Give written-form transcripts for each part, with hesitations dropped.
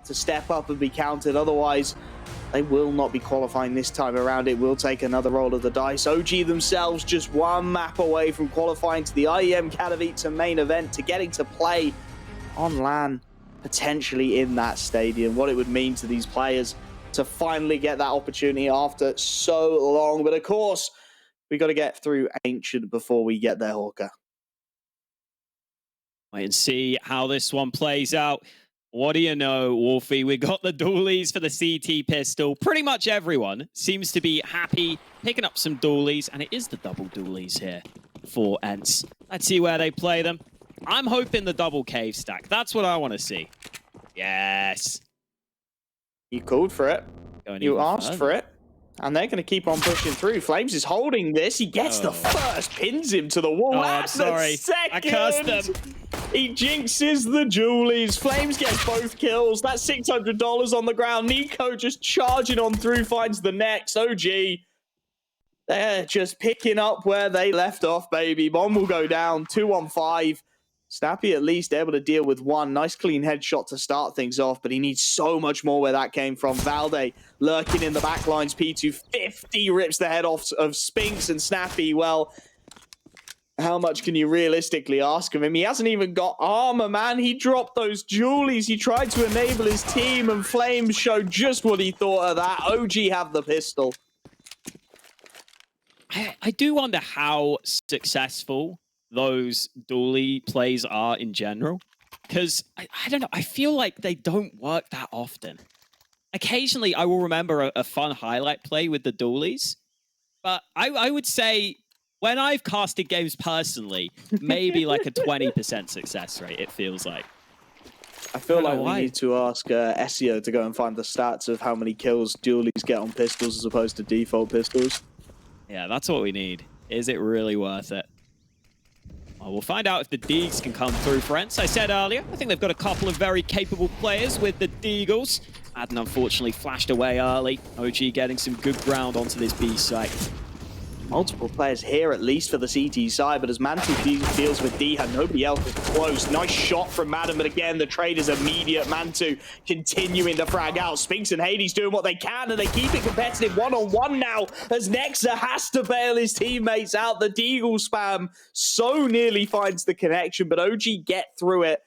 to step up and be counted. Otherwise, they will not be qualifying this time around. It will take another roll of the dice. OG themselves just one map away from qualifying to the IEM Katowice main event, to getting to play on LAN, potentially in that stadium. What it would mean to these players to finally get that opportunity after so long. But of course, we got to get through Ancient before we get there, Hawker. Wait and see how this one plays out. What do you know, Wolfie? We got the dualies for the CT pistol. Pretty much everyone seems to be happy picking up some dualies, and it is the double dualies here for ENCE. Let's see where they play them. I'm hoping the double cave stack. That's what I want to see. Yes. You called for it. You asked for it. And they're going to keep on pushing through. Flames is holding this. He gets the first, pins him to the wall. I'm sorry. I cursed them. He jinxes the Julies. Flames gets both kills. That's $600 on the ground. Nico just charging on through, finds the next. OG, they're just picking up where they left off, baby. Bomb will go down. 2-on-5. Snappy at least able to deal with one. Nice clean headshot to start things off, but he needs so much more where that came from. Valde lurking in the back lines. P250 rips the head off of Spinks, and Snappy, well, how much can you realistically ask of him? He hasn't even got armor, man. He dropped those Julies. He tried to enable his team, and Flames showed just what he thought of that. OG have the pistol. I do wonder how successful those dually plays are in general, because I don't know, I feel like they don't work that often. Occasionally I will remember a fun highlight play with the dualies, but I would say when I've casted games personally, maybe like a 20% success rate, it feels like. I feel like we need to ask SEO to go and find the stats of how many kills dualies get on pistols as opposed to default pistols. Yeah, that's what we need. Is it really worth it? Well, we'll find out if the Deags can come through for ENCE. I said earlier, I think they've got a couple of very capable players with the Deagles. Madden unfortunately flashed away early. OG getting some good ground onto this B site. Multiple players here, at least for the CT side, but as Mantu deals with Diha, nobody else is close. Nice shot from Madden, but again, the trade is immediate. Mantu continuing to frag out. Spinks and Hades doing what they can, and they keep it competitive one-on-one now, as Nexa has to bail his teammates out. The Deagle spam so nearly finds the connection, but OG get through it.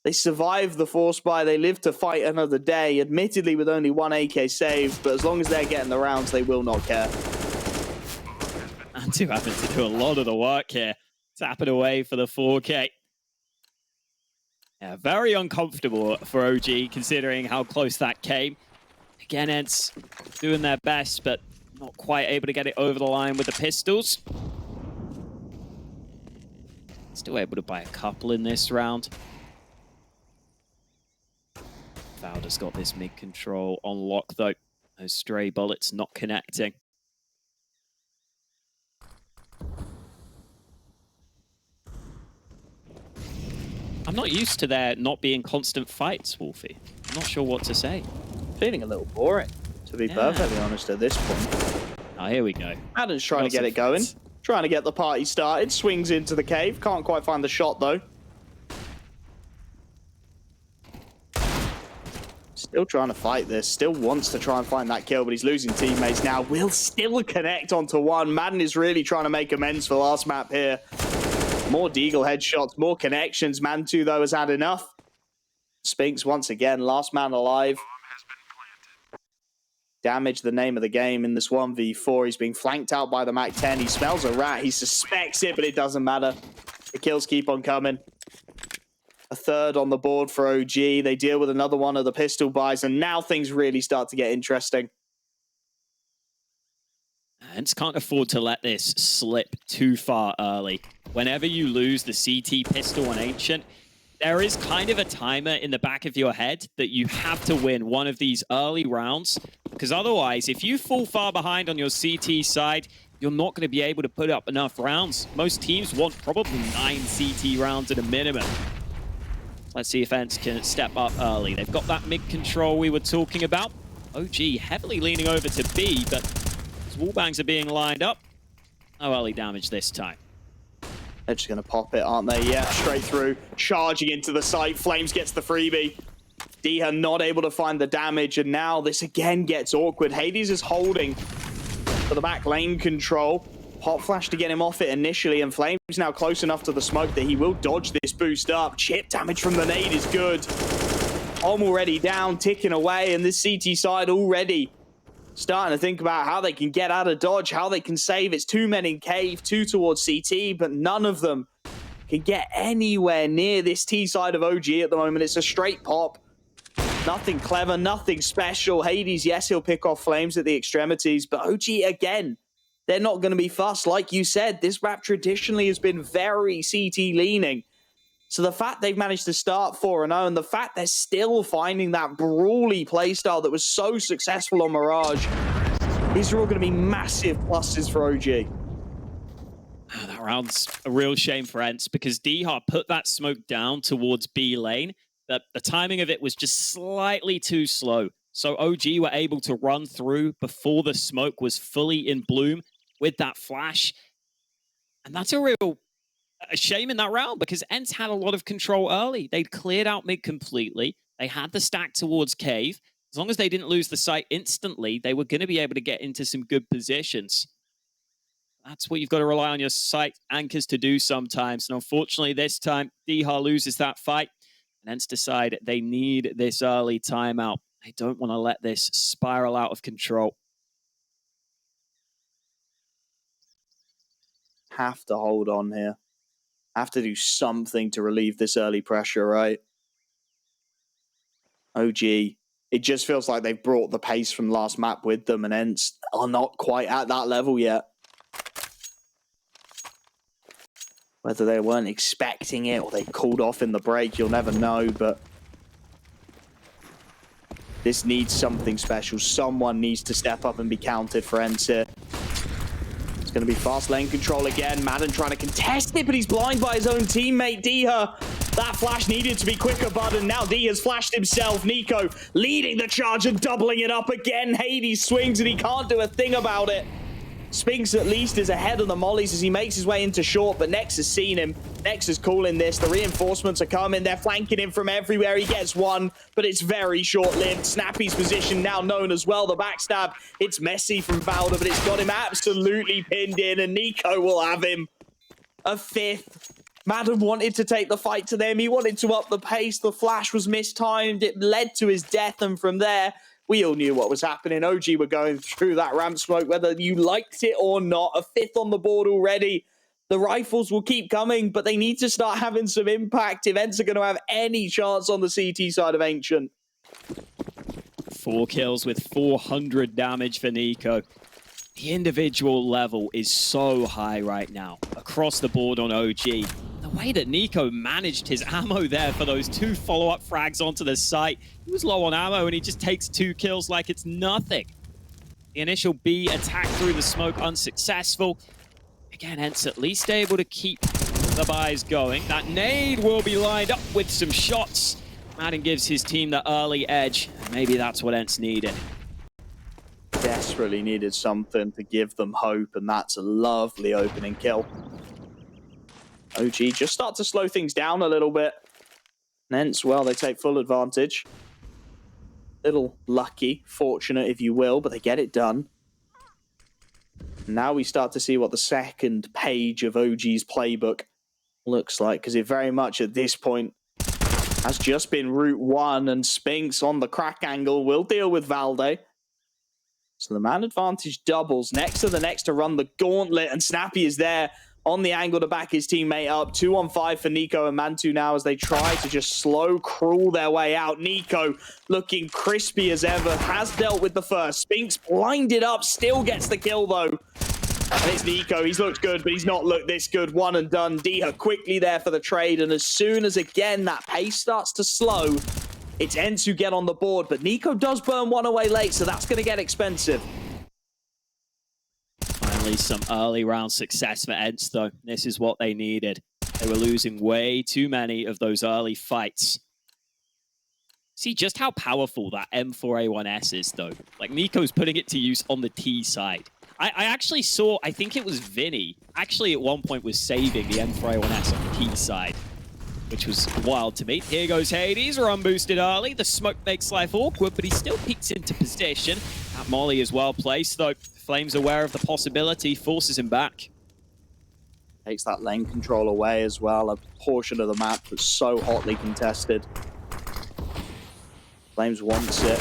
They survive the force buy. They live to fight another day, admittedly with only one AK saved, but as long as they're getting the rounds, they will not care. Mantu having to do a lot of the work here. Tapping away for the 4K. Yeah, very uncomfortable for OG, considering how close that came. Again, ENCE doing their best, but not quite able to get it over the line with the pistols. Still able to buy a couple in this round. Valda's got this mid-control on lock, though. Those stray bullets not connecting. I'm not used to there not being constant fights, Wolfie. I'm not sure what to say. Feeling a little boring, to be perfectly honest at this point. Oh, here we go. Adam's trying to get it going. Trying to get the party started. Swings into the cave. Can't quite find the shot, though. Still trying to fight this. Still wants to try and find that kill, but he's losing teammates now. Will still connect onto one. Madden is really trying to make amends for last map here. More Deagle headshots, more connections. Mantu, though, has had enough. Spinks once again, last man alive. Damage, the name of the game in this 1v4. He's being flanked out by the MAC-10. He smells a rat. He suspects it, but it doesn't matter. The kills keep on coming. A third on the board for OG. They deal with another one of the pistol buys, and now things really start to get interesting. ENCE can't afford to let this slip too far early. Whenever you lose the CT pistol on Ancient, there is kind of a timer in the back of your head that you have to win one of these early rounds, because otherwise, if you fall far behind on your CT side, you're not going to be able to put up enough rounds. Most teams want probably 9 CT rounds at a minimum. Let's see if ENCE can step up early. They've got that mid-control we were talking about. OG heavily leaning over to B, but wallbangs are being lined up. No early damage this time. They're just going to pop it, aren't they? Yeah, straight through. Charging into the site. Flames gets the freebie. Diha not able to find the damage, and now this again gets awkward. Hades is holding for the back lane control. Hot flash to get him off it initially, and Flame's now close enough to the smoke that he will dodge this boost up. Chip damage from the nade is good. Om already down, ticking away, and this CT side already starting to think about how they can get out of dodge, how they can save. It's 2 men in cave, 2 towards CT, but none of them can get anywhere near this T side of OG at the moment. It's a straight pop. Nothing clever, nothing special. Hades, yes, he'll pick off Flames at the extremities, but OG, again, they're not going to be fussed. Like you said, this map traditionally has been very CT leaning. So the fact they've managed to start 4-0, and the fact they're still finding that brawly playstyle that was so successful on Mirage, these are all going to be massive pluses for OG. Oh, that round's a real shame for ENCE because Diha put that smoke down towards B lane. The timing of it was just slightly too slow. So OG were able to run through before the smoke was fully in bloom with that flash. And that's a shame in that round because ENCE had a lot of control early. They'd cleared out mid completely. They had the stack towards cave. As long as they didn't lose the site instantly, they were going to be able to get into some good positions. That's what you've got to rely on your site anchors to do sometimes. And unfortunately, this time, Diha loses that fight. And ENCE decide they need this early timeout. They don't want to let this spiral out of control. Have to hold on here. Have to do something to relieve this early pressure, right? OG, it just feels like they've brought the pace from last map with them, and ENCE are not quite at that level yet. Whether they weren't expecting it or they called off in the break, you'll never know, but this needs something special. Someone needs to step up and be counted for ENCE here. It's going to be fast lane control again. Madden trying to contest it, but he's blind by his own teammate, Diha. That flash needed to be quicker, bud, and now Diha's flashed himself. Nico leading the charge and doubling it up again. Hades swings and he can't do a thing about it. Spinks at least is ahead of the mollies as he makes his way into short, but Nex has seen him. Nex is calling this. The reinforcements are coming. They're flanking him from everywhere. He gets one, but it's very short-lived. Snappy's position now known as well. The backstab, it's messy from Valda, but it's got him absolutely pinned in, and Nico will have him. A fifth. Madden wanted to take the fight to them. He wanted to up the pace. The flash was mistimed. It led to his death, and from there, we all knew what was happening. OG were going through that ramp smoke, whether you liked it or not. A fifth on the board already. The rifles will keep coming, but they need to start having some impact if ENCE are going to have any chance on the CT side of Ancient. 4 kills with 400 damage for Nico. The individual level is so high right now, across the board on OG. The way that Nico managed his ammo there for those 2 follow-up frags onto the site, he was low on ammo and he just takes 2 kills like it's nothing. The initial B attack through the smoke unsuccessful. Again, ENCE at least able to keep the buys going. That nade will be lined up with some shots. Madden gives his team the early edge. Maybe that's what ENCE needed. Desperately needed something to give them hope, and that's a lovely opening kill. OG just start to slow things down a little bit. And ENCE, well, they take full advantage. Little lucky, fortunate if you will, but they get it done. Now we start to see what the second page of OG's playbook looks like, because it very much at this point has just been Route 1, and Spinks on the crack angle will deal with Valde. So the man advantage doubles. Next to the next to run the gauntlet, and Snappy is there on the angle to back his teammate up. 2-on-5 for Nico and Mantu now as they try to just slow crawl their way out. Nico looking crispy as ever, has dealt with the first. Spinks blinded up, still gets the kill though. And it's Nico, he's looked good, but he's not looked this good. One and done. Diha quickly there for the trade, and as soon as again that pace starts to slow, it's ENCE who get on the board, but Nico does burn one away late, so that's going to get expensive. Finally, some early round success for ENCE, though. This is what they needed. They were losing way too many of those early fights. See just how powerful that M4A1S is, though. Like, Nico's putting it to use on the T side. I actually saw, I think it was Vinny, actually at one point was saving the M4A1S on the T side. which was wild to me. Here goes Hades, run boosted early. The smoke makes life awkward, but he still peeks into position. That molly is well placed, though. Flames aware of the possibility, forces him back. Takes that lane control away as well, a portion of the map that's so hotly contested. Flames wants it.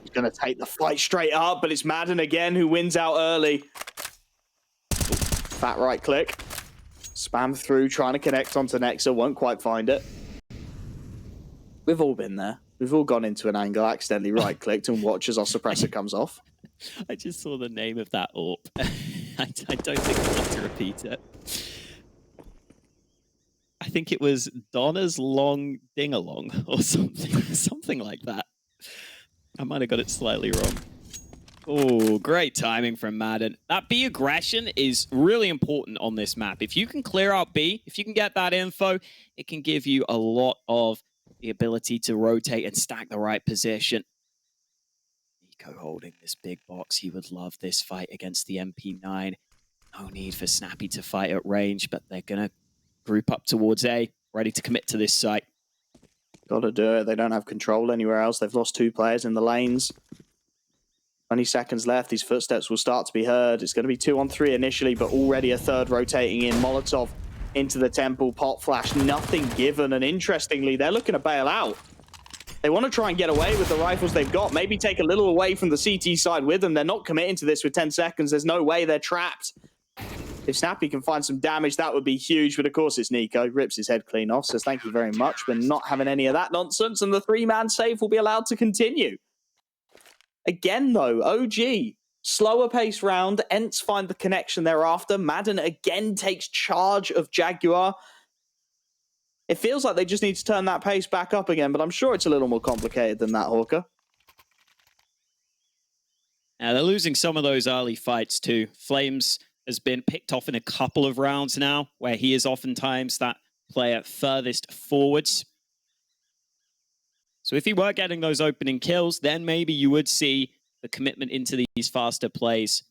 He's going to take the fight straight up, but it's Madden again who wins out early. Fat right click. Spam through, trying to connect onto Nexa, won't quite find it. We've all been there. We've all gone into an angle, accidentally right-clicked, and watch as our suppressor comes off. I just saw the name of that AWP. I don't think I want to repeat it. I think it was Donna's Long Ding-Along or something like that. I might have got it slightly wrong. Oh, great timing from Madden. That B aggression is really important on this map. If you can clear out B, if you can get that info, it can give you a lot of the ability to rotate and stack the right position. Nico holding this big box. He would love this fight against the MP9. No need for Snappy to fight at range, but they're going to group up towards A, ready to commit to this site. Gotta do it. They don't have control anywhere else. They've lost 2 players in the lanes. 20 seconds left. These footsteps will start to be heard. It's going to be 2-on-3 initially, but already a third rotating in. Molotov into the temple. Pot flash. Nothing given. And interestingly, they're looking to bail out. They want to try and get away with the rifles they've got. Maybe take a little away from the CT side with them. They're not committing to this with 10 seconds. There's no way they're trapped. If Snappy can find some damage, that would be huge. But of course, it's Nico. Rips his head clean off. Says, thank you very much. We're not having any of that nonsense. And the 3-man save will be allowed to continue. Again, though, OG, slower pace round. ENCE find the connection thereafter. Madden again takes charge of Jaguar. It feels like they just need to turn that pace back up again, but I'm sure it's a little more complicated than that, Hawker. Now, they're losing some of those early fights, too. Flames has been picked off in a couple of rounds now, where he is oftentimes that player furthest forwards. So if he were getting those opening kills, then maybe you would see the commitment into these faster plays.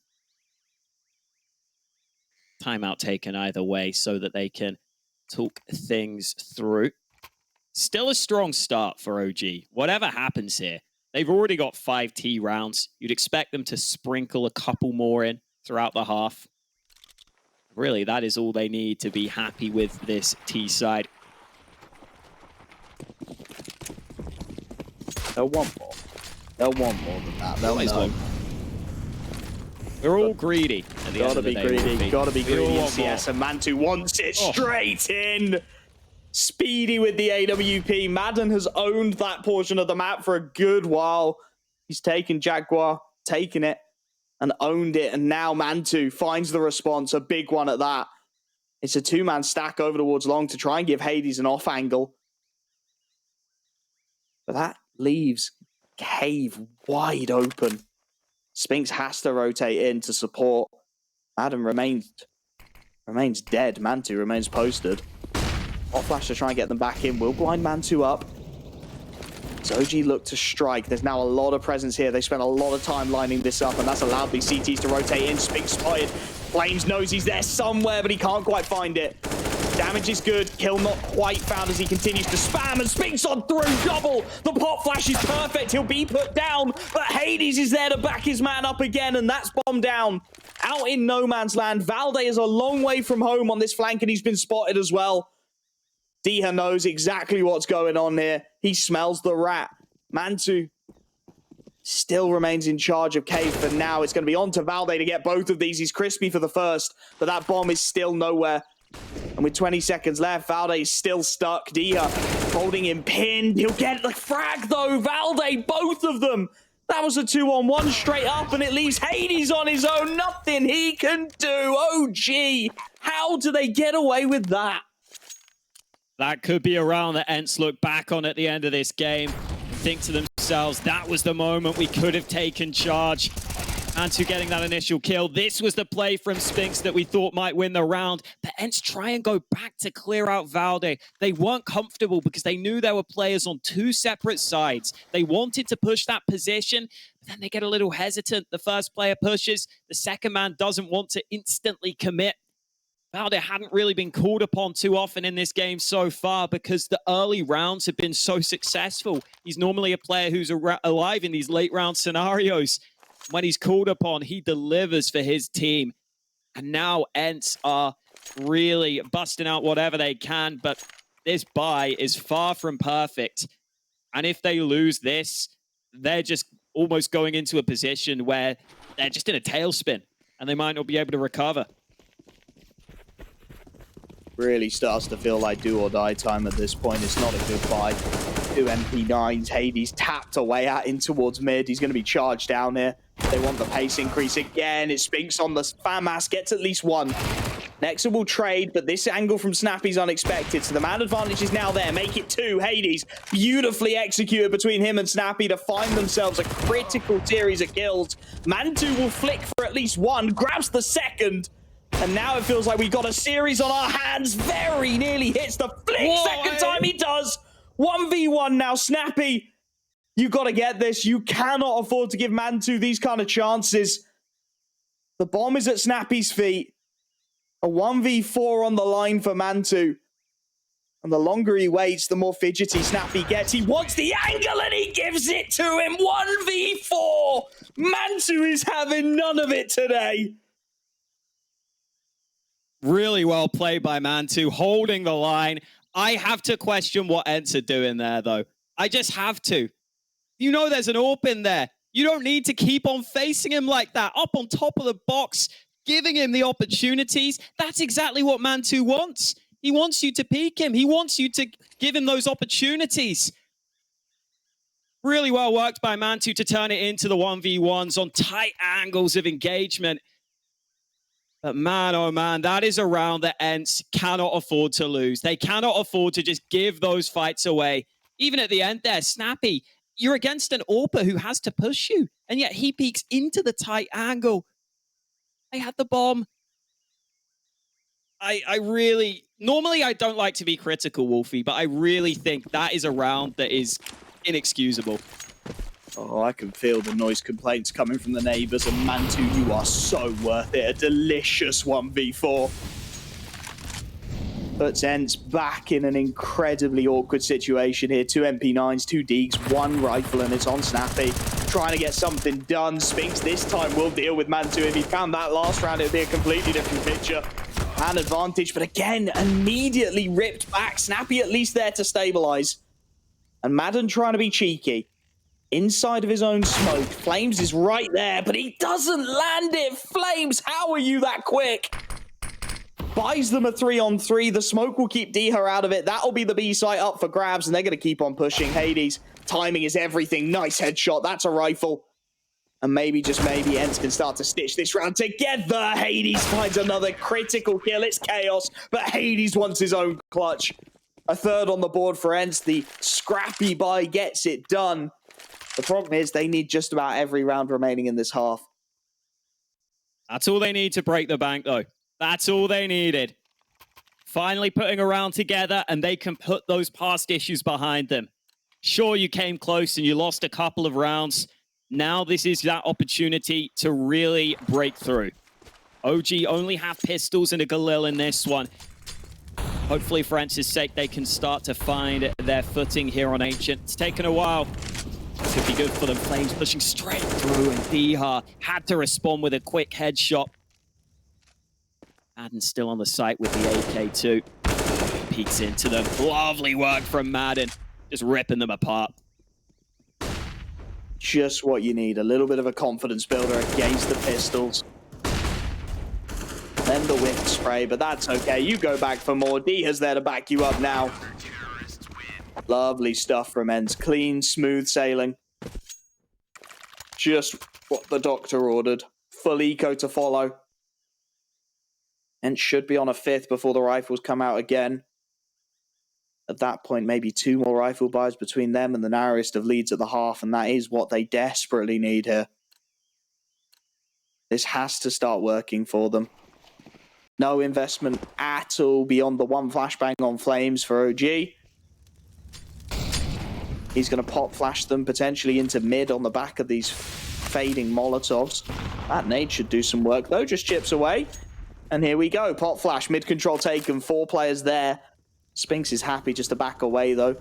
Timeout taken either way so that they can talk things through. Still a strong start for OG. Whatever happens here, they've already got 5 T rounds. You'd expect them to sprinkle a couple more in throughout the half. Really, that is all they need to be happy with this T side. They'll want more. They'll want more than that. They'll know. We're all greedy. Gotta be greedy. Gotta be greedy in CS. And Mantu wants it straight in. Speedy with the AWP. Madden has owned that portion of the map for a good while. He's taken Jaguar, taken it, and owned it. And now Mantu finds the response. A big one at that. It's a 2-man stack over towards Long to try and give Hades an off angle. But that leaves Cave wide open. Spinks has to rotate in to support. Adam remains dead. Mantu remains posted. Hot flash to try and get them back in. Will blind Mantu up. Zoji look to strike. There's now a lot of presence here. They spent a lot of time lining this up, and that's allowed these CTs to rotate in. Spinks spotted. Flames knows he's there somewhere, but he can't quite find it. Damage is good. Kill not quite found as he continues to spam, and Spinks on through. Double. The pot flash is perfect. He'll be put down, but Hades is there to back his man up again, and that's bomb down. Out in no man's land. Valde is a long way from home on this flank, and he's been spotted as well. Diha knows exactly what's going on here. He smells the rat. Mantu still remains in charge of Cave for now. It's going to be on to Valde to get both of these. He's crispy for the first, but that bomb is still nowhere. And with 20 seconds left, Valde is still stuck. Diha holding him pinned. He'll get the frag though. Valde, both of them. That was a 2-on-1 straight up, and it leaves Hades on his own. Nothing he can do. OG, how do they get away with that? That could be a round that ENCE look back on at the end of this game and think to themselves, that was the moment we could have taken charge. Mantu getting that initial kill. This was the play from Spinks that we thought might win the round. But ENCE try and go back to clear out Valde. They weren't comfortable because they knew there were players on 2 separate sides. They wanted to push that position, but then they get a little hesitant. The first player pushes. The second man doesn't want to instantly commit. Valde hadn't really been called upon too often in this game so far because the early rounds have been so successful. He's normally a player who's alive in these late round scenarios. When he's called upon, he delivers for his team. And now ENCE are really busting out whatever they can, but this buy is far from perfect. And if they lose this, they're just almost going into a position where they're just in a tailspin and they might not be able to recover. Really starts to feel like do or die time at this point. It's not a good buy. 2 MP9s. Hades tapped away at in towards mid. He's going to be charged down here. They want the pace increase again. It Spinks on the FAMAS, gets at least one. Nexa will trade, but this angle from Snappy's unexpected, so the man advantage is now there. Make it 2. Hades, beautifully executed between him and Snappy to find themselves a critical series of kills. Mantu will flick for at least one, grabs the second, and now it feels like we got a series on our hands. Very nearly hits the flick. Whoa, second time he does. 1v1 now. Snappy, you got to get this. You cannot afford to give Mantu these kind of chances. The bomb is at Snappy's feet. A 1v4 on the line for Mantu. And the longer he waits, the more fidgety Snappy gets. He wants the angle and he gives it to him. 1v4. Mantu is having none of it today. Really well played by Mantu, holding the line. I have to question what ENCE are doing there, though. I just have to. You know there's an AWP in there. You don't need to keep on facing him like that. Up on top of the box, giving him the opportunities. That's exactly what Mantu wants. He wants you to peek him. He wants you to give him those opportunities. Really well worked by Mantu to turn it into the 1v1s on tight angles of engagement. But man, oh man, that is a round that ENCE cannot afford to lose. They cannot afford to just give those fights away. Even at the end there, Snappy, you're against an AWPer who has to push you, and yet he peeks into the tight angle. They had the bomb. I really, normally I don't like to be critical, Wolfie, but I really think that is a round that is inexcusable. Oh, I can feel the noise complaints coming from the neighbors, and Mantu, you are so worth it. A delicious 1v4. Puts ENCE back in an incredibly awkward situation here. 2 MP9s, 2 Deegs, 1 rifle, and it's on Snappy. Trying to get something done. Spinks this time will deal with Mantu. If he found that last round, it would be a completely different picture. Man advantage, but again, immediately ripped back. Snappy at least there to stabilize. And Madden trying to be cheeky. Inside of his own smoke. Flames is right there, but he doesn't land it. Flames, how are you that quick? Buys them a 3-on-3. The smoke will keep Diha out of it. That'll be the B site up for grabs, and they're going to keep on pushing. Hades, timing is everything. Nice headshot. That's a rifle. And maybe, just maybe, ENCE can start to stitch this round together. Hades finds another critical kill. It's chaos, but Hades wants his own clutch. A third on the board for ENCE. The scrappy buy gets it done. The problem is they need just about every round remaining in this half. That's all they need to break the bank, though. That's all they needed. Finally putting a round together, and they can put those past issues behind them. Sure, you came close and you lost a couple of rounds. Now this is that opportunity to really break through. OG only have pistols and a Galil in this one. Hopefully, for ENCE's sake, they can start to find their footing here on Ancient. It's taken a while. Could be good for them. Flames pushing straight through, and Diha had to respond with a quick headshot. Madden still on the site with the AK-2. Peeks into them. Lovely work from Madden. Just ripping them apart. Just what you need. A little bit of a confidence builder against the pistols. Then the whip spray, but that's okay. You go back for more. Diha's there to back you up now. Lovely stuff from ENCE. Clean, smooth sailing. Just what the doctor ordered. Full eco to follow. ENCE should be on a 5th before the rifles come out again. At that point, maybe 2 more rifle buys between them and the narrowest of leads at the half, and that is what they desperately need here. This has to start working for them. No investment at all beyond the 1 flashbang on Flames for OG. He's going to pop flash them potentially into mid on the back of these fading Molotovs. That nade should do some work though, just chips away. And here we go. Pot flash, mid control taken, 4 players there. Spinks is happy just to back away though.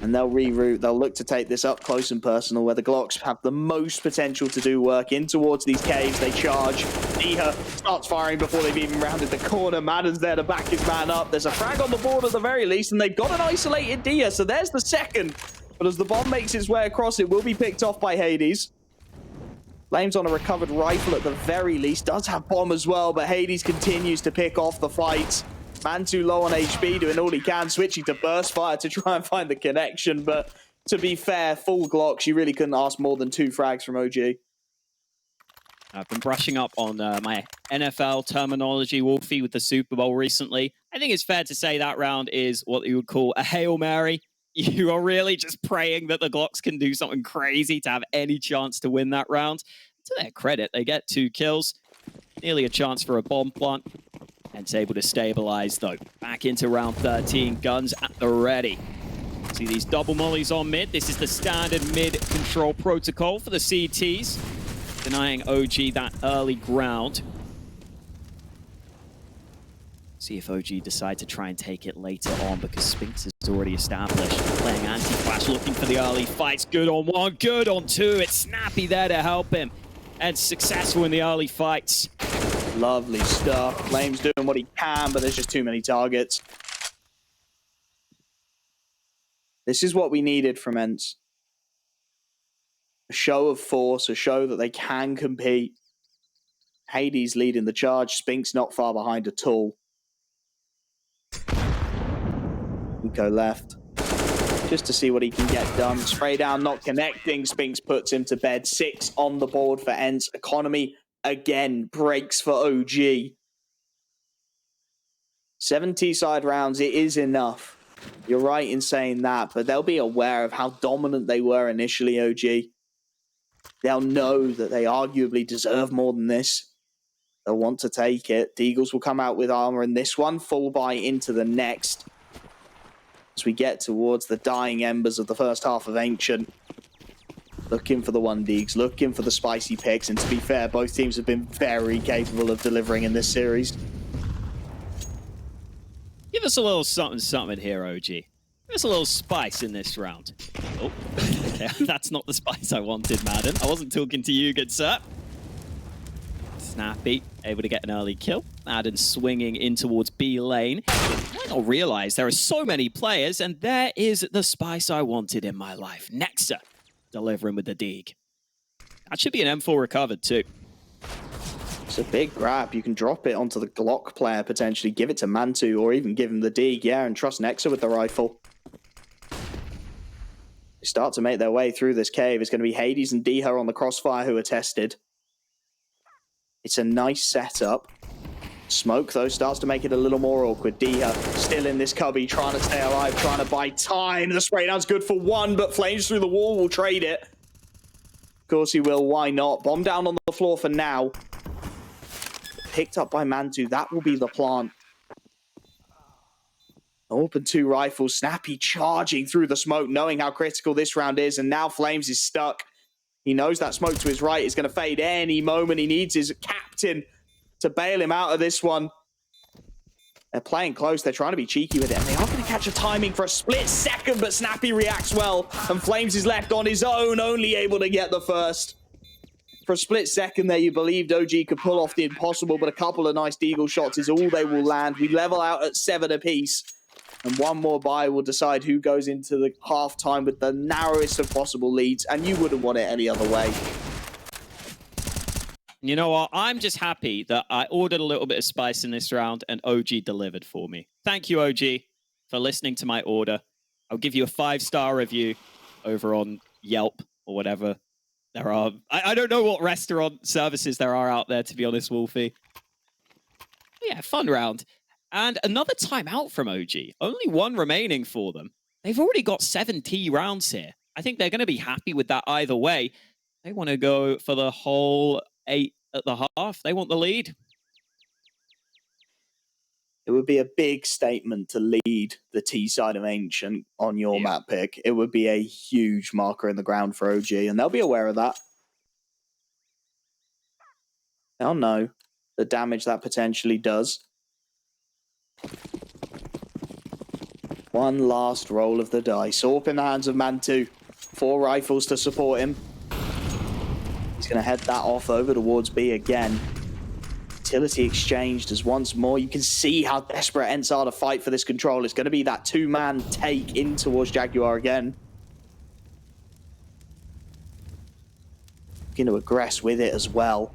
And they'll reroute. They'll look to take this up close and personal, where the Glocks have the most potential to do work. In towards these caves, they charge. Diha starts firing before they've even rounded the corner. Madden's there to back his man up. There's a frag on the board at the very least, and they've got an isolated Diha, so there's the second. But as the bomb makes its way across, it will be picked off by Hades. Flames on a recovered rifle at the very least. Does have bomb as well, but Hades continues to pick off the fight. Man too low on HP, doing all he can, switching to burst fire to try and find the connection. But to be fair, full Glocks, you really couldn't ask more than 2 frags from OG. I've been brushing up on my NFL terminology, Wolfie, with the Super Bowl recently. I think it's fair to say that round is what you would call a Hail Mary. You are really just praying that the Glocks can do something crazy to have any chance to win that round. To their credit, they get 2 kills. Nearly a chance for a bomb plant. And it's able to stabilize, though. Back into round 13. Guns at the ready. See these double mollies on mid. This is the standard mid control protocol for the CTs. Denying OG that early ground. See if OG decide to try and take it later on, because Spinks is already established. Playing anti-flash, looking for the early fights. Good on 1, good on 2. It's Snappy there to help him. And successful in the early fights. Lovely stuff. Flames doing what he can, but there's just too many targets. This is what we needed from ENCE. A show of force, a show that they can compete. Hades leading the charge. Spinks not far behind at all. Nico left. Just to see what he can get done. Spray down, not connecting. Spinks puts him to bed. 6 on the board for ENCE. Economy again breaks for OG. 7 T-side rounds, it is enough. You're right in saying that, but they'll be aware of how dominant they were initially, OG. They'll know that they arguably deserve more than this. They'll want to take it. Deagles will come out with armor in this one, full buy into the next. As we get towards the dying embers of the first half of Ancient. Looking for the 1-Deags, looking for the spicy picks, and to be fair, both teams have been very capable of delivering in this series. Give us a little something here, OG. Give us a little spice in this round. Oh, okay, that's not the spice I wanted, Madden. I wasn't talking to you, good sir. Snappy, able to get an early kill. Madden swinging in towards B lane. I don't realize there are so many players, and there is the spice I wanted in my life. Nexa delivering with the dig. That should be an M4 recovered too. It's a big grab. You can drop it onto the Glock player, potentially give it to Mantu, or even give him the dig, yeah, and trust Nexa with the rifle. They start to make their way through this cave. It's going to be Hades and Diha on the crossfire who are tested. It's a nice setup. Smoke, though, starts to make it a little more awkward. Diha still in this cubby, trying to stay alive, trying to buy time. The spray down's good for 1, but Flames through the wall will trade it. Of course he will, why not? Bomb down on the floor for now. Picked up by Mantu, that will be the plant. Open 2 rifles, Snappy charging through the smoke, knowing how critical this round is, and now Flames is stuck. He knows that smoke to his right is going to fade any moment. He needs his captain to bail him out of this one. They're playing close. They're trying to be cheeky with it. And they are going to catch a timing for a split second, but Snappy reacts well. And Flames is left on his own, only able to get the first. For a split second there, you believed OG could pull off the impossible, but a couple of nice Deagle shots is all they will land. We level out at 7 apiece. And one more buy will decide who goes into the halftime with the narrowest of possible leads. And you wouldn't want it any other way. You know what? I'm just happy that I ordered a little bit of spice in this round and OG delivered for me. Thank you, OG, for listening to my order. I'll give you a 5-star review over on Yelp or whatever there are. I don't know what restaurant services there are out there, to be honest, Wolfie. But yeah, fun round. And another timeout from OG. Only 1 remaining for them. They've already got 7 T rounds here. I think they're going to be happy with that either way. They want to go for the whole 8 at the half. They want the lead. It would be a big statement to lead the T side of Ancient on your map pick. It would be a huge marker in the ground for OG, and they'll be aware of that. They'll know the damage that potentially does. One last roll of the dice. AWP in the hands of Man2. 4 rifles to support him. He's going to head that off over towards B again. Utility exchanged as once more. You can see how desperate ENCE are to fight for this control. It's going to be that 2-man take in towards Jaguar again. Looking to aggress with it as well.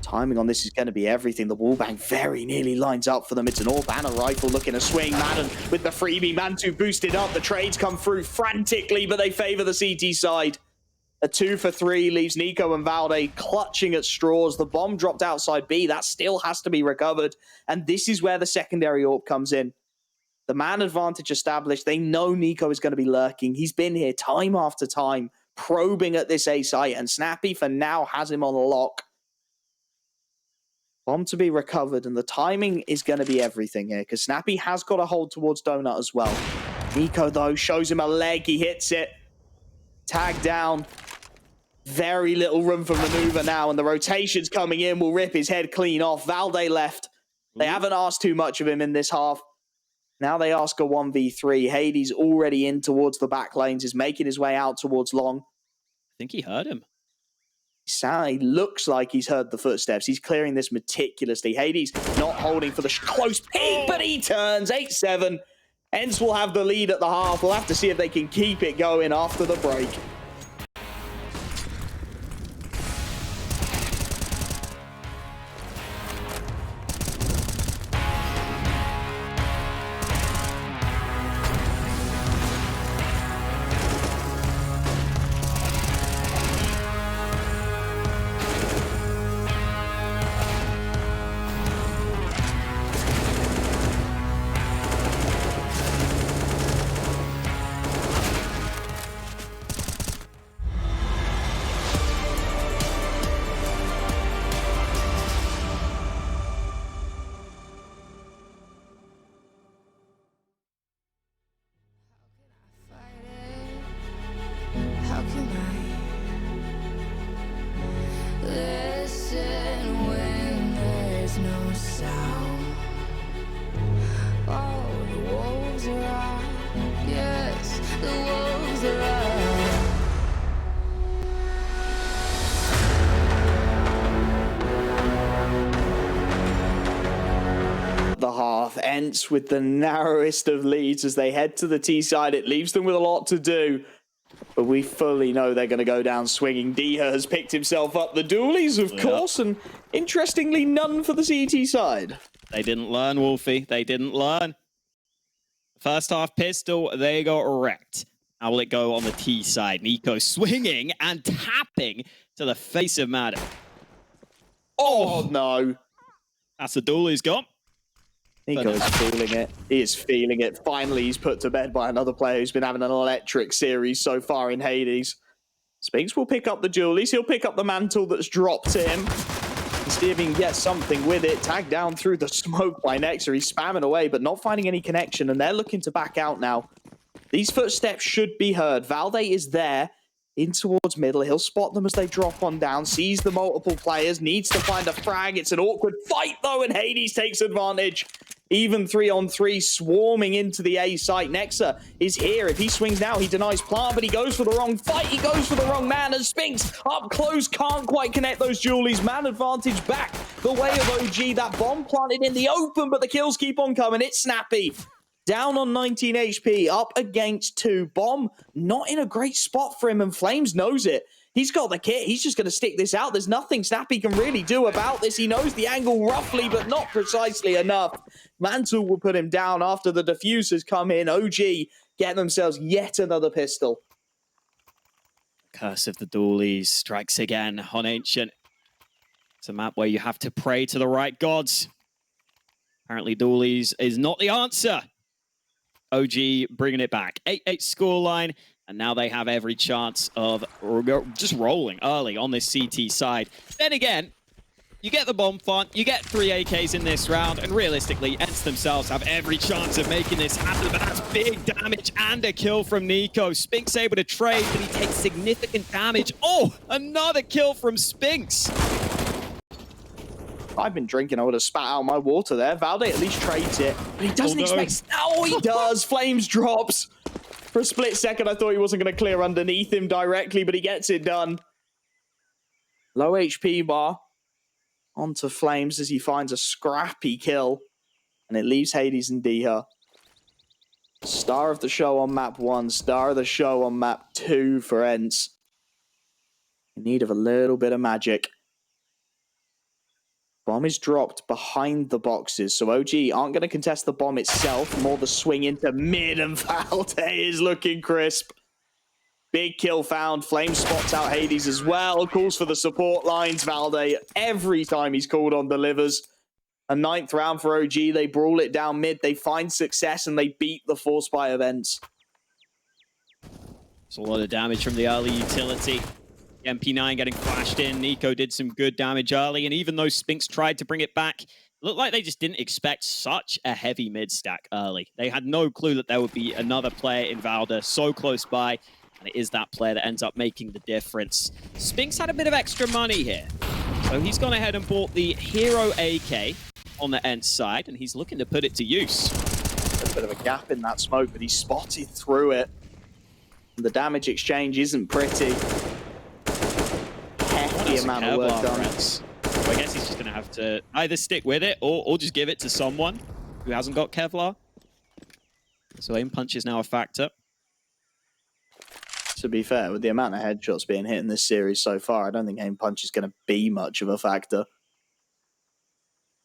Timing on this is going to be everything. The wallbang very nearly lines up for them. It's an AWP and a rifle looking to swing. Madden with the freebie. Man2 boosted up. The trades come through frantically, but they favor the CT side. A 2 for 3 leaves Nico and Valde clutching at straws. The bomb dropped outside B. That still has to be recovered. And this is where the secondary AWP comes in. The man advantage established. They know Nico is going to be lurking. He's been here time after time, probing at this A site. And Snappy, for now, has him on lock. Bomb to be recovered. And the timing is going to be everything here, because Snappy has got a hold towards Donut as well. Nico, though, shows him a leg. He hits it. Tag down. Very little room for maneuver now, and the rotations coming in will rip his head clean off. Valde left. They haven't asked too much of him in this half. Now they ask a 1v3. Hades already in towards the back lanes, is making his way out towards long. I think he heard him. He looks like he's heard the footsteps. He's clearing this meticulously. Hades not holding for the close peek, but he turns. 8-7. ENCE will have the lead at the half. We'll have to see if they can keep it going after the break. How can I listen when there's no sound? Oh, the wolves are out. Yes, the wolves are out. The half. ENCE with the narrowest of leads as they head to the T side. It leaves them with a lot to do. But we fully know they're going to go down swinging. Diha has picked himself up the dualies, of course, and interestingly, none for the CT side. They didn't learn, Wolfie. They didn't learn. First half pistol, they got wrecked. How will it go on the T side? Nico swinging and tapping to the face of Madden. Oh, no. That's the dualies gone. Nico is feeling it. He is feeling it. Finally, he's put to bed by another player who's been having an electric series so far in Hades. Spinks will pick up the dualies. He'll pick up the mantle that's dropped to him. And see if he can get something with it. Tagged down through the smoke by Nexa. He's spamming away, but not finding any connection. And they're looking to back out now. These footsteps should be heard. Valde is there. In towards middle. He'll spot them as they drop on down. Sees the multiple players. Needs to find a frag. It's an awkward fight, though, and Hades takes advantage. Even 3-on-3 swarming into the A site. Nexa is here. If he swings now, he denies plant, but he goes for the wrong fight. He goes for the wrong man, and Spinks up close can't quite connect those dualies. Man advantage back the way of OG. That bomb planted in the open, but the kills keep on coming. It's Snappy. Down on 19 HP, up against 2. Bomb not in a great spot for him, and Flames knows it. He's got the kit. He's just going to stick this out. There's nothing Snappy can really do about this. He knows the angle roughly, but not precisely enough. Mantle will put him down after the diffusers come in. OG get themselves yet another pistol. Curse of the dualies strikes again on Ancient. It's a map where you have to pray to the right gods. Apparently dualies is not the answer. OG bringing it back. 8-8 scoreline. And now they have every chance of just rolling early on this CT side. Then again, you get the bomb plant, you get 3 AKs in this round, and realistically, ENCE themselves have every chance of making this happen, but that's big damage and a kill from Nico. Spinks able to trade, but he takes significant damage. Oh, another kill from Spinks. I've been drinking, I would have spat out my water there. Valde at least trades it, but he doesn't expect... Oh, he does! Flames drops! For a split second, I thought he wasn't going to clear underneath him directly, but he gets it done. Low HP bar onto Flames as he finds a scrappy kill. And it leaves Hades and Diha. Star of the show on map 1, star of the show on map 2 for ENCE. In need of a little bit of magic. Bomb is dropped behind the boxes, so OG aren't going to contest the bomb itself, more the swing into mid, and Valde is looking crisp. Big kill found. Flame spots out Hades as well, calls for the support lines. Valde, every time he's called on, delivers. A 9th round for OG, they brawl it down mid, they find success, and they beat the Force by events. It's a lot of damage from the early utility. MP9 getting flashed in. Nico did some good damage early, and even though Spinks tried to bring it back, it looked like they just didn't expect such a heavy mid stack early. They had no clue that there would be another player in Valde so close by, and it is that player that ends up making the difference. Spinks had a bit of extra money here, so he's gone ahead and bought the Hero AK on the ENCE side, and he's looking to put it to use. A bit of a gap in that smoke, but he spotted through it. The damage exchange isn't pretty. Hefty amount of work done. So I guess he's just going to have to either stick with it or just give it to someone who hasn't got Kevlar. So aim punch is now a factor. To be fair, with the amount of headshots being hit in this series so far, I don't think aim punch is going to be much of a factor.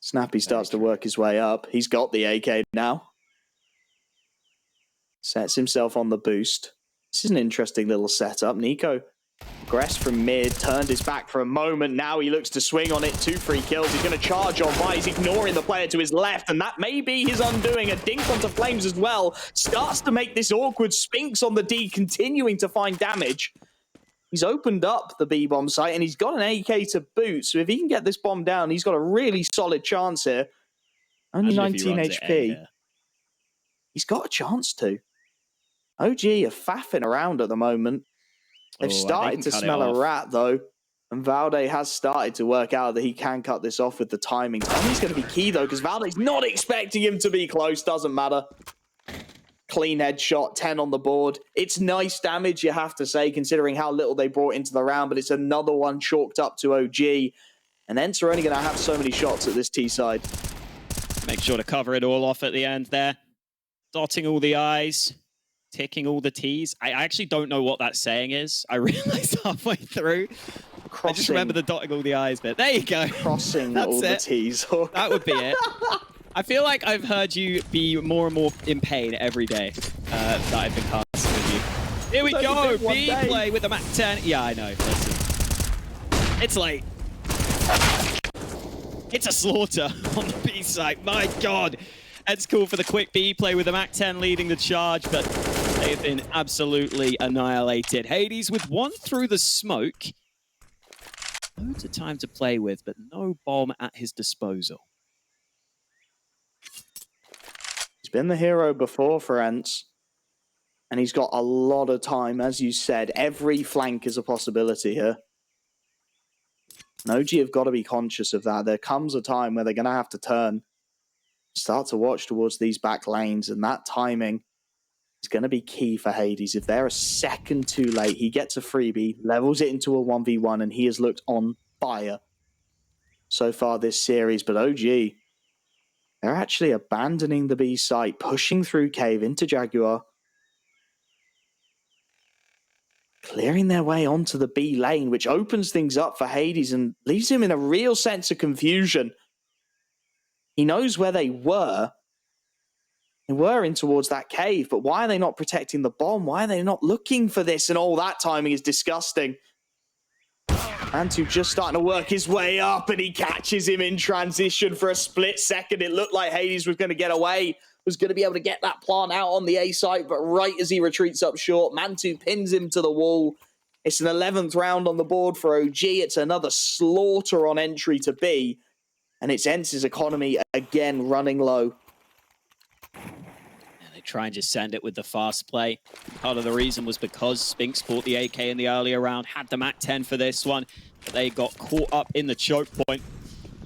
Snappy starts to work his way up. He's got the AK now. Sets himself on the boost. This is an interesting little setup. Nico progressed from mid, turned his back for a moment. Now he looks to swing on it. 2 free kills. He's going to charge on by. He's ignoring the player to his left, and that may be his undoing. A dink onto Flames as well. Starts to make this awkward. Spinks on the D, continuing to find damage. He's opened up the B-bomb site, and he's got an AK to boot. So if he can get this bomb down, he's got a really solid chance here. Only 19 HP. He's got a chance to. OG are faffing around at the moment. They've started to smell a rat, though. And Valde has started to work out that he can cut this off with the timing. Timing's going to be key, though, because Valde's not expecting him to be close. Doesn't matter. Clean headshot, 10 on the board. It's nice damage, you have to say, considering how little they brought into the round, but it's another one chalked up to OG. And ENCE are only going to have so many shots at this T side. Make sure to cover it all off at the end there. Dotting all the I's, ticking all the T's. I actually don't know what that saying is. I realized halfway through. I just remember the dotting all the I's bit. There you go. Crossing all the T's. That would be it. I feel like I've heard you be more and more in pain every day that I've been casting with you. Here we go. B play with the Mac 10. Yeah, I know. Listen. It's late. It's a slaughter on the B side. My God. It's cool for the quick B play with the Mac 10 leading the charge, but they've been absolutely annihilated. Hades with one through the smoke. Loads of time to play with, but no bomb at his disposal. He's been the hero before for ENCE, and he's got a lot of time. As you said, every flank is a possibility here. And OG have got to be conscious of that. There comes a time where they're going to have to turn, start to watch towards these back lanes, and that timing is going to be key for Hades. If they're a second too late, he gets a freebie, levels it into a 1v1, and he has looked on fire so far this series. But OG, they're actually abandoning the B site, pushing through cave into Jaguar, clearing their way onto the B lane, which opens things up for Hades and leaves him in a real sense of confusion. He knows where they were. They were in towards that cave, but why are they not protecting the bomb? Why are they not looking for this? And all that timing is disgusting. Antu just starting to work his way up, and he catches him in transition for a split second. It looked like Hades was going to get away, was going to be able to get that plant out on the A site, but right as he retreats up short, Mantu pins him to the wall. It's an 11th round on the board for OG. It's another slaughter on entry to B, and it's ENCE's economy again running low. They try and just send it with the fast play. Part of the reason was because Spinks bought the AK in the earlier round, had the Mac 10 for this one, but they got caught up in the choke point.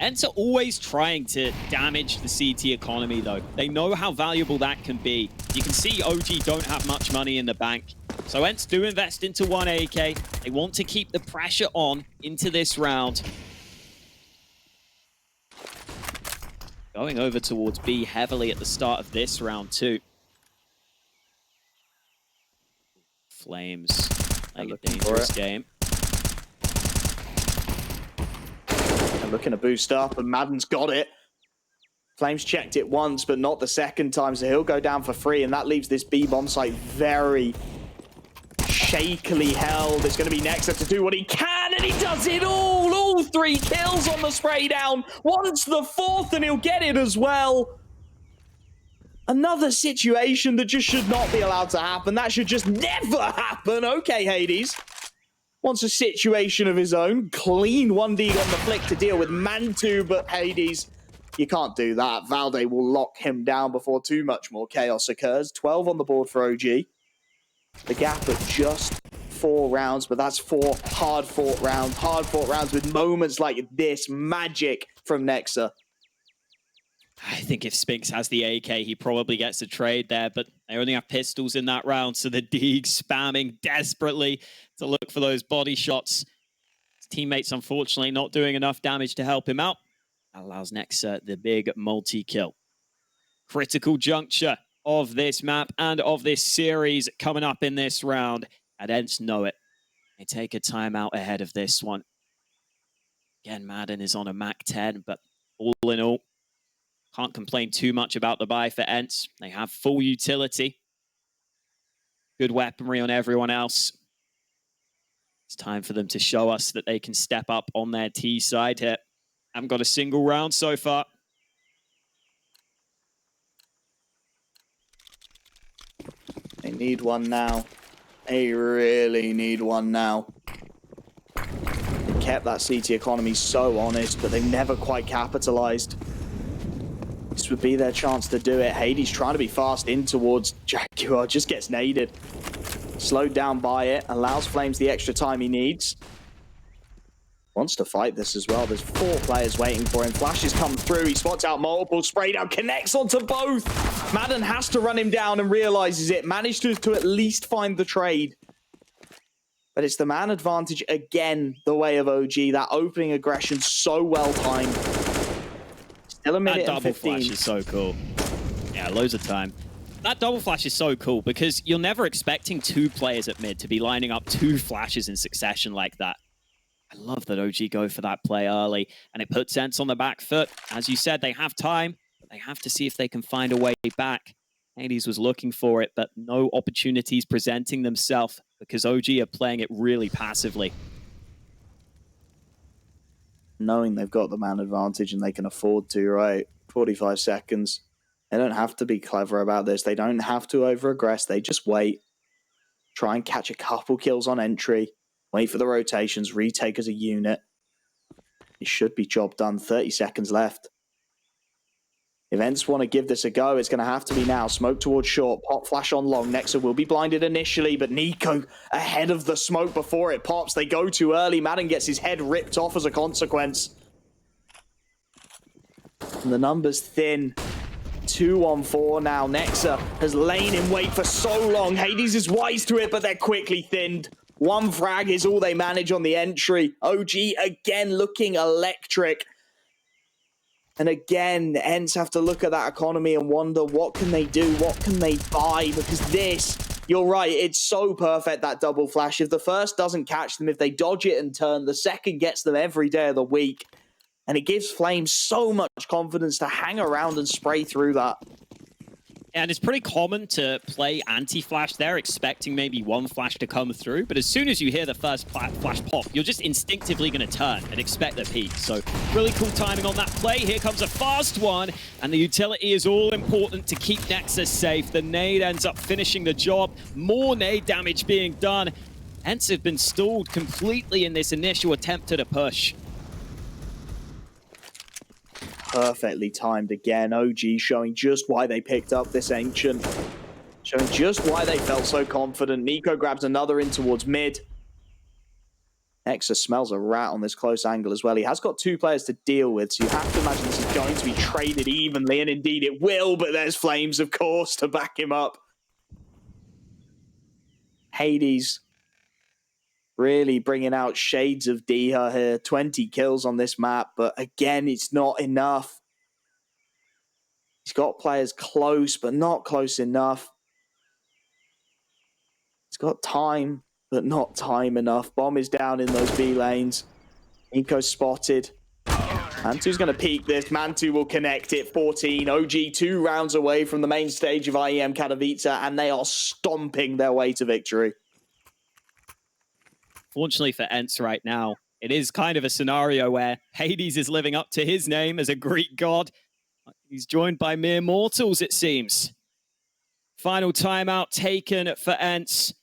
ENCE are always trying to damage the CT economy, though. They know how valuable that can be. You can see OG don't have much money in the bank. So ENCE do invest into one AK. They want to keep the pressure on into this round. Going over towards B heavily at the start of this round, too. Flames playing a dangerous game. They're looking to boost up, and Madden's got it. Flames checked it once, but not the second time, so he'll go down for free, and that leaves this B bomb site very shakily held. It's going to be Nexa to do what he can, and he does it all! All 3 kills on the spray down. Wants the 4th, and he'll get it as well. Another situation that just should not be allowed to happen. That should just never happen. Okay, Hades wants a situation of his own. Clean 1D on the flick to deal with Mantu, but Hades, you can't do that. Valde will lock him down before too much more chaos occurs. 12 on the board for OG. The gap at just 4 rounds, but that's 4 hard-fought rounds. Hard-fought rounds with moments like this. Magic from Nexa. I think if Spinks has the AK, he probably gets a trade there, but they only have pistols in that round, so the Deeg spamming desperately to look for those body shots. His teammates, unfortunately, not doing enough damage to help him out. That allows Nexa the big multi-kill. Critical juncture of this map and of this series coming up in this round, and ENCE know it. They take a timeout ahead of this one. Again, Madden is on a Mac 10, but all in all, can't complain too much about the buy for ENCE. They have full utility. Good weaponry on everyone else. It's time for them to show us that they can step up on their T side here. Haven't got a single round so far. They need one now. They really need one now. They kept that CT economy so honest, but they never quite capitalized. This would be their chance to do it. Hades trying to be fast in towards Jaguar, just gets naded. Slowed down by it, allows Flames the extra time he needs. Wants to fight this as well. There's 4 players waiting for him. Flashes come through. He spots out multiple. Spray down, connects onto both. Madden has to run him down and realizes it. Managed to at least find the trade. But it's the man advantage again, the way of OG. That opening aggression so well timed. Still a minute and 15. That double flash is so cool. Yeah, loads of time. That double flash is so cool because you're never expecting 2 players at mid to be lining up 2 flashes in succession like that. I love that OG go for that play early, and it puts ENCE on the back foot. As you said, they have time, but they have to see if they can find a way back. Hades was looking for it, but no opportunities presenting themselves because OG are playing it really passively. Knowing they've got the man advantage and they can afford to, right? 45 seconds. They don't have to be clever about this. They don't have to over-aggress. They just wait. Try and catch a couple kills on entry. Wait for the rotations. Retake as a unit. It should be job done. 30 seconds left. If ENCE want to give this a go, it's going to have to be now. Smoke towards short. Pop flash on long. Nexa will be blinded initially, but Nico ahead of the smoke before it pops. They go too early. Madden gets his head ripped off as a consequence. And the numbers thin. 2 on 4 now. Nexa has lain in wait for so long. Hades is wise to it, but they're quickly thinned. 1 frag is all they manage on the entry. OG again looking electric. And again, ENCE have to look at that economy and wonder, what can they do? What can they buy? Because this, you're right, it's so perfect, that double flash. If the first doesn't catch them, if they dodge it and turn, the second gets them every day of the week. And it gives Flames so much confidence to hang around and spray through that. And it's pretty common to play anti-flash there, expecting maybe 1 flash to come through. But as soon as you hear the first flash pop, you're just instinctively going to turn and expect the peak. So really cool timing on that play. Here comes a fast one. And the utility is all important to keep Nexa safe. The nade ends up finishing the job. More nade damage being done. ENCE have been stalled completely in this initial attempt at a push. Perfectly timed again. OG showing just why they picked up this Ancient. Showing just why they felt so confident. Nico grabs another in towards mid. ENCE smells a rat on this close angle as well. He has got 2 players to deal with, so you have to imagine this is going to be traded evenly, and indeed it will, but there's Flames, of course, to back him up. Hades really bringing out shades of Diha here. 20 kills on this map, but again, it's not enough. He's got players close, but not close enough. He's got time, but not time enough. Bomb is down in those B lanes. Nico spotted. Mantu's going to peek this. Mantu will connect it. 14. OG 2 rounds away from the main stage of IEM Katowice, and they are stomping their way to victory. Fortunately for ENCE right now, it is kind of a scenario where Hades is living up to his name as a Greek god. He's joined by mere mortals, it seems. Final timeout taken for ENCE.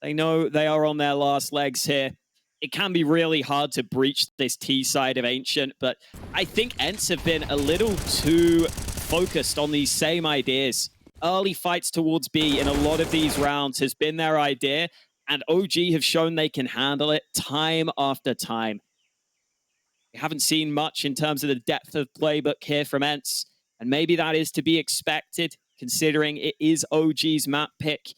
They know they are on their last legs here. It can be really hard to breach this T side of Ancient, but I think ENCE have been a little too focused on these same ideas. Early fights towards B in a lot of these rounds has been their idea, and OG have shown they can handle it time after time. We haven't seen much in terms of the depth of playbook here from ENCE, and maybe that is to be expected, considering it is OG's map pick.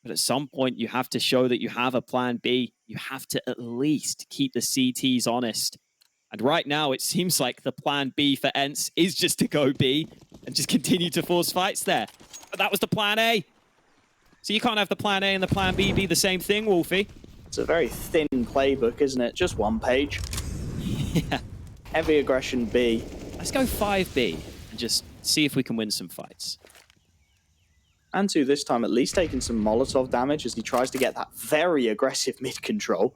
But at some point, you have to show that you have a plan B. You have to at least keep the CTs honest. And right now, it seems like the plan B for ENCE is just to go B and just continue to force fights there. But that was the plan A. So you can't have the plan A and the plan B be the same thing, Wolfie. It's a very thin playbook, isn't it? Just 1 page. Yeah. Heavy aggression B. Let's go 5B and just see if we can win some fights. Mantu this time at least taking some Molotov damage as he tries to get that very aggressive mid control.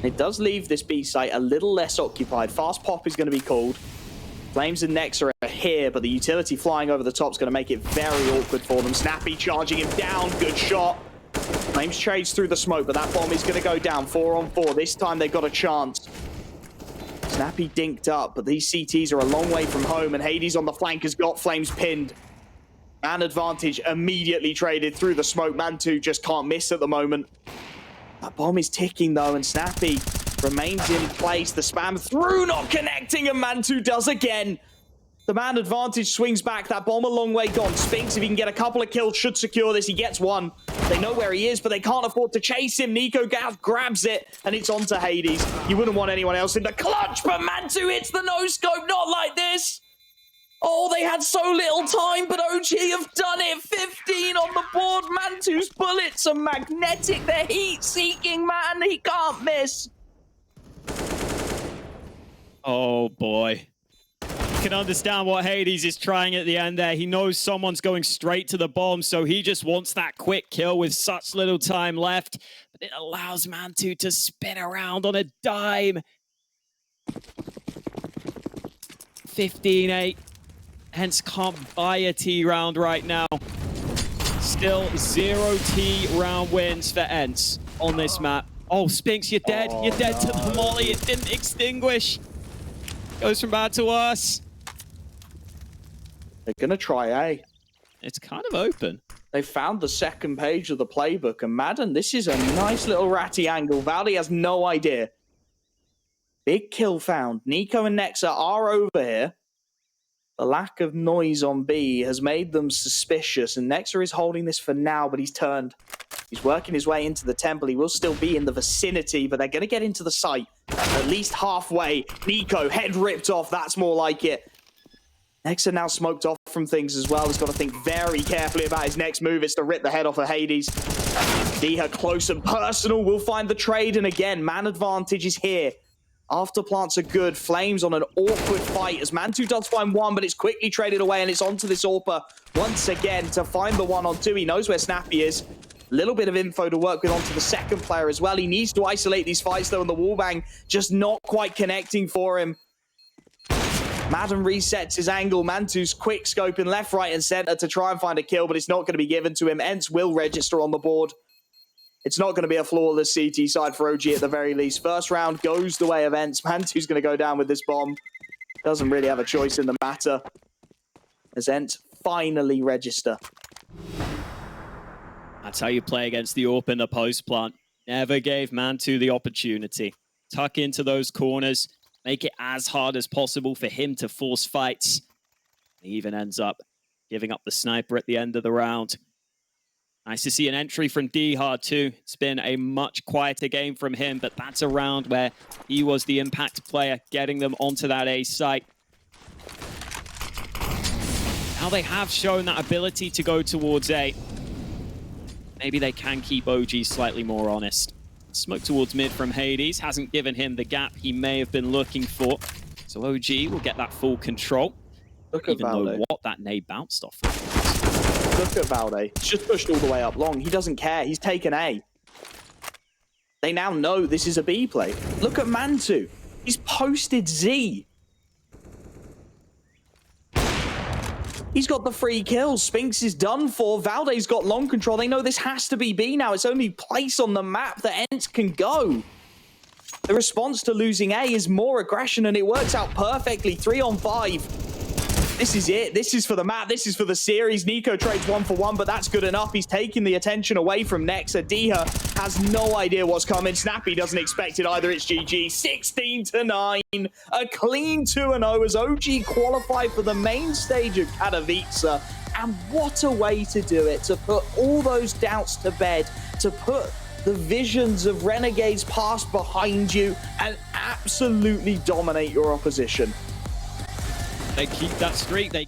It does leave this B site a little less occupied. Fast pop is going to be called. Flames and Nex are here, but the utility flying over the top is going to make it very awkward for them. Snappy charging him down. Good shot. Flames trades through the smoke, but that bomb is going to go down. 4 on 4. This time they've got a chance. Snappy dinked up, but these CTs are a long way from home, and Hades on the flank has got Flames pinned. Man advantage immediately traded through the smoke. Mantu just can't miss at the moment. That bomb is ticking though, and Snappy remains in place. The spam through, not connecting, and Mantu does again. The man advantage swings back. That bomb a long way gone. Spinks, if he can get a couple of kills, should secure this. He gets 1. They know where he is, but they can't afford to chase him. Nico grabs it, and it's onto Hades. You wouldn't want anyone else in the clutch, but Mantu hits the no-scope. Not like this. Oh, they had so little time, but OG have done it. 15 on the board. Mantu's bullets are magnetic. They're heat-seeking, man. He can't miss. Oh, boy. You can understand what Hades is trying at the end there. He knows someone's going straight to the bomb, so he just wants that quick kill with such little time left. But it allows Mantu to spin around on a dime. 15-8. ENCE can't buy a T round right now. Still 0 T round wins for ENCE on this map. Oh, Spinks, you're dead. Oh, you're dead no. to the molly. It didn't extinguish. Goes from bad to worse. They're going to try A. It's kind of open. They found the second page of the playbook, and Madden, this is a nice little ratty angle. Valdi has no idea. Big kill found. Nico and Nexa are over here. The lack of noise on B has made them suspicious, and Nexa is holding this for now, but he's turned. He's working his way into the temple. He will still be in the vicinity, but they're going to get into the site. At least halfway. Nico, head ripped off. That's more like it. Nexa now smoked off from things as well. He's got to think very carefully about his next move. It's to rip the head off of Hades. Diha close and personal will find the trade, and again, man advantage is here. After plants are good. Flames on an awkward fight as Mantu does find 1, but it's quickly traded away, and it's onto this AWPer once again to find the 1 on 2. He knows where Snappy is. A little bit of info to work with onto the second player as well. He needs to isolate these fights though, and the wallbang just not quite connecting for him. Madden resets his angle. Mantu's quick scoping left, right, and center to try and find a kill, but it's not going to be given to him. ENCE will register on the board. It's not going to be a flawless CT side for OG at the very least. First round goes the way of ENCE. Mantu's going to go down with this bomb. Doesn't really have a choice in the matter as ENCE finally register. That's how you play against the AWP in the post plant. never gave Mantu the opportunity. Tuck into those corners, make it as hard as possible for him to force fights. He even ends up giving up the sniper at the end of the round. Nice to see an entry from D-Hard too. It's been a much quieter game from him, but that's a round where he was the impact player, getting them onto that A site. Now they have shown that ability to go towards A. Maybe they can keep OG slightly more honest. Smoke towards mid from Hades hasn't given him the gap he may have been looking for. So OG will get that full control. Look at Valde. Even though what that nade bounced off of. Look at Valde. He's just pushed all the way up long. He doesn't care. He's taken A. They now know this is a B play. Look at Mantu. He's posted Z. He's got the free kills. Spinks is done for. Valde's got long control. They know this has to be B now. It's only place on the map that ENCE can go. The response to losing A is more aggression, and it works out perfectly. 3 on 5. This is it. This is for the map. This is for the series. Nico trades 1-for-1, but that's good enough. He's taking the attention away from Nexa. Diha has no idea what's coming. Snappy doesn't expect it either. It's GG. 16-9. A clean 2-0 as OG qualify for the main stage of Katowice. And what a way to do it. To put all those doubts to bed. To put the visions of Renegade's past behind you and absolutely dominate your opposition. They keep that streak. They